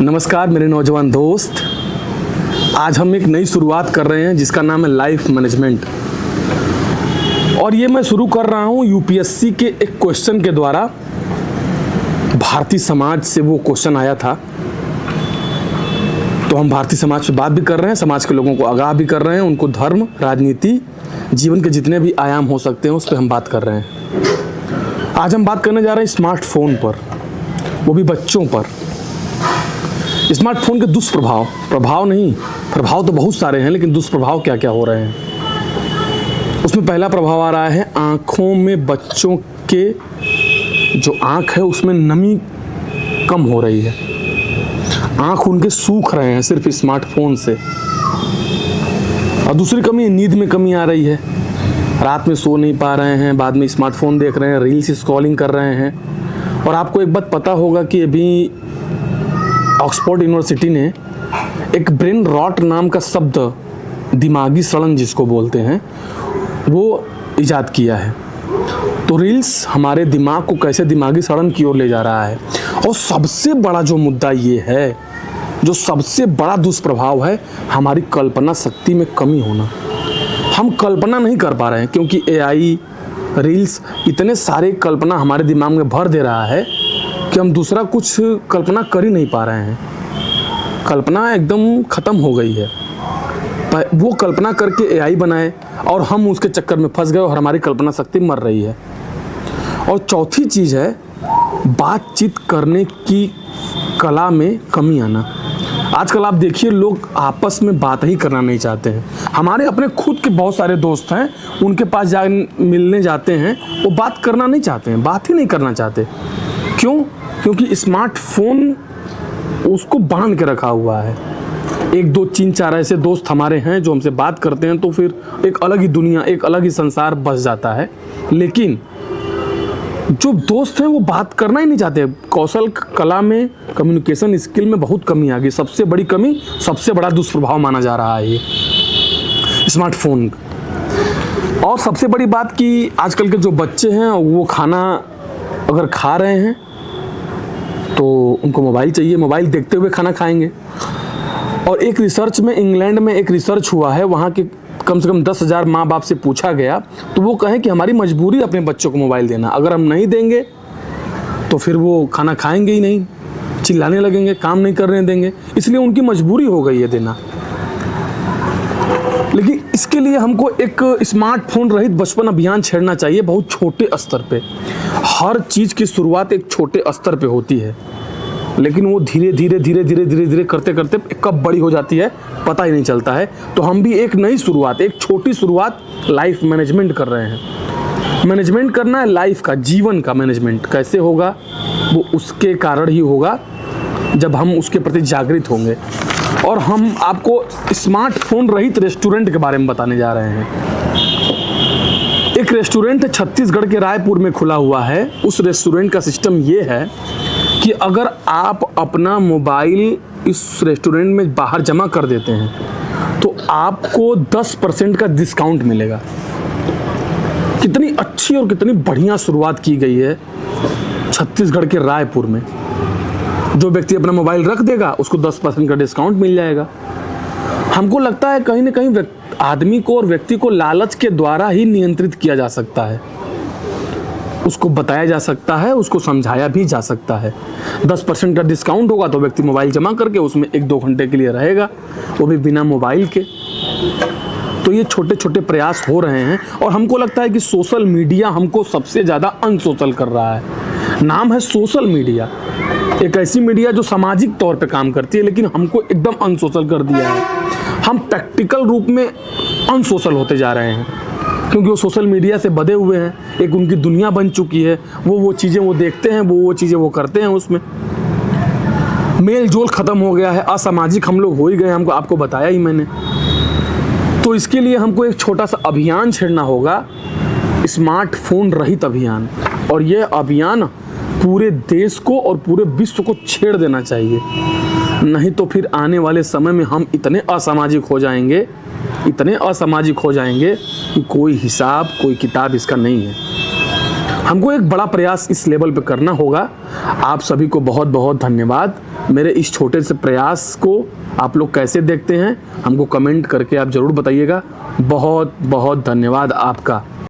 नमस्कार मेरे नौजवान दोस्त, आज हम एक नई शुरुआत कर रहे हैं जिसका नाम है लाइफ मैनेजमेंट। और ये मैं शुरू कर रहा हूँ यूपीएससी के एक क्वेश्चन के द्वारा। भारतीय समाज से वो क्वेश्चन आया था, तो हम भारतीय समाज पे बात भी कर रहे हैं, समाज के लोगों को आगाह भी कर रहे हैं, उनको धर्म, राजनीति, जीवन के जितने भी आयाम हो सकते हैं उस पर हम बात कर रहे हैं। आज हम बात करने जा रहे हैं स्मार्टफोन पर, वो भी बच्चों पर। स्मार्टफोन के दुष्प्रभाव, प्रभाव तो बहुत सारे हैं, लेकिन दुष्प्रभाव क्या क्या हो रहे हैं। उसमें पहला प्रभाव आ रहा है आँखों में। बच्चों के जो आँख है उसमें नमी कम हो रही है, आँख उनके सूख रहे हैं सिर्फ स्मार्टफोन से। और दूसरी कमी, नींद में कमी आ रही है, रात में सो नहीं पा रहे हैं, बाद में स्मार्टफोन देख रहे हैं, रील्स स्क्रॉलिंग कर रहे हैं। और आपको एक बात पता होगा कि अभी ऑक्सफोर्ड यूनिवर्सिटी ने एक ब्रेन रॉट नाम का शब्द, दिमागी सड़न जिसको बोलते हैं, वो इजाद किया है। तो रील्स हमारे दिमाग को कैसे दिमागी सड़न की ओर ले जा रहा है। और सबसे बड़ा जो मुद्दा ये है, जो सबसे बड़ा दुष्प्रभाव है, हमारी कल्पना शक्ति में कमी होना। हम कल्पना नहीं कर पा रहे हैं क्योंकि एआई, रील्स इतने सारे कल्पना हमारे दिमाग में भर दे रहा है कि हम दूसरा कुछ कल्पना कर ही नहीं पा रहे हैं। कल्पना एकदम ख़त्म हो गई है। वो कल्पना करके एआई बनाए और हम उसके चक्कर में फंस गए और हमारी कल्पना शक्ति मर रही है। और चौथी चीज़ है बातचीत करने की कला में कमी आना। आजकल आप देखिए, लोग आपस में बात ही करना नहीं चाहते हैं। हमारे अपने खुद के बहुत सारे दोस्त हैं, उनके पास मिलने जाते हैं, वो बात करना नहीं चाहते हैं, बात ही नहीं करना चाहते। क्यों? क्योंकि स्मार्टफोन उसको बांध के रखा हुआ है। एक दो तीन चार ऐसे दोस्त हमारे हैं जो हमसे बात करते हैं, तो फिर एक अलग ही दुनिया, एक अलग ही संसार बस जाता है। लेकिन जो दोस्त हैं वो बात करना ही नहीं चाहते। कौशल कला में, कम्युनिकेशन स्किल में बहुत कमी आ गई। सबसे बड़ी कमी, सबसे बड़ा दुष्प्रभाव माना जा रहा है ये स्मार्टफोन। और सबसे बड़ी बात कि आजकल के जो बच्चे हैं वो खाना अगर खा रहे हैं तो उनको मोबाइल चाहिए, मोबाइल देखते हुए खाना खाएंगे। और एक रिसर्च में, इंग्लैंड में एक रिसर्च हुआ है, वहाँ के कम से कम 10,000 माँ बाप से पूछा गया, तो वो कहें कि हमारी मजबूरी अपने बच्चों को मोबाइल देना। अगर हम नहीं देंगे तो फिर वो खाना खाएंगे ही नहीं, चिल्लाने लगेंगे, काम नहीं करने देंगे, इसलिए उनकी मजबूरी हो गई है देना। लेकिन इसके लिए हमको एक स्मार्टफोन रहित बचपन अभियान छेड़ना चाहिए, बहुत छोटे स्तर पे। हर चीज़ की शुरुआत एक छोटे स्तर पे होती है, लेकिन वो धीरे धीरे करते करते कब बड़ी हो जाती है पता ही नहीं चलता है। तो हम भी एक नई शुरुआत, एक छोटी शुरुआत लाइफ मैनेजमेंट कर रहे हैं। मैनेजमेंट करना है लाइफ का, जीवन का मैनेजमेंट कैसे होगा, वो उसके कारण ही होगा जब हम उसके प्रति जागृत होंगे। और हम आपको स्मार्टफोन रहित रेस्टोरेंट के बारे में बताने जा रहे हैं। एक रेस्टोरेंट छत्तीसगढ़ के रायपुर में खुला हुआ है। उस रेस्टोरेंट का सिस्टम ये है कि अगर आप अपना मोबाइल इस रेस्टोरेंट में बाहर जमा कर देते हैं तो आपको 10% का डिस्काउंट मिलेगा। कितनी अच्छी और कितनी बढ़िया शुरुआत की गई है छत्तीसगढ़ के रायपुर में। जो व्यक्ति अपना मोबाइल रख देगा उसको 10% का डिस्काउंट मिल जाएगा। हमको लगता है कहीं ना कहीं आदमी को और व्यक्ति को लालच के द्वारा ही नियंत्रित किया जा सकता है, उसको बताया जा सकता है, उसको समझाया भी जा सकता है। 10% का डिस्काउंट होगा तो व्यक्ति मोबाइल जमा करके उसमें 1-2 घंटे के लिए रहेगा, वो भी बिना मोबाइल के। तो ये छोटे छोटे प्रयास हो रहे हैं। और हमको लगता है कि सोशल मीडिया हमको सबसे ज़्यादा अनसोशल कर रहा है। नाम है सोशल मीडिया, एक ऐसी मीडिया जो सामाजिक तौर पे काम करती है, लेकिन हमको एकदम अनसोशल कर दिया है। हम प्रैक्टिकल रूप में अनसोशल होते जा रहे हैं क्योंकि वो सोशल मीडिया से बधे हुए हैं। एक उनकी दुनिया बन चुकी है, वो चीज़ें वो देखते हैं, वो चीज़ें वो करते हैं। उसमें मेल जोल ख़त्म हो गया है, असामाजिक हम लोग हो ही गए, हमको आपको बताया ही मैंने। तो इसके लिए हमको एक छोटा सा अभियान छेड़ना होगा, स्मार्टफोन रहित अभियान। और ये अभियान पूरे देश को और पूरे विश्व को छेड़ देना चाहिए। नहीं तो फिर आने वाले समय में हम इतने असामाजिक हो जाएंगे कि कोई हिसाब, कोई किताब इसका नहीं है। हमको एक बड़ा प्रयास इस लेवल पे करना होगा। आप सभी को बहुत बहुत धन्यवाद। मेरे इस छोटे से प्रयास को आप लोग कैसे देखते हैं हमको कमेंट करके आप ज़रूर बताइएगा। बहुत बहुत धन्यवाद आपका।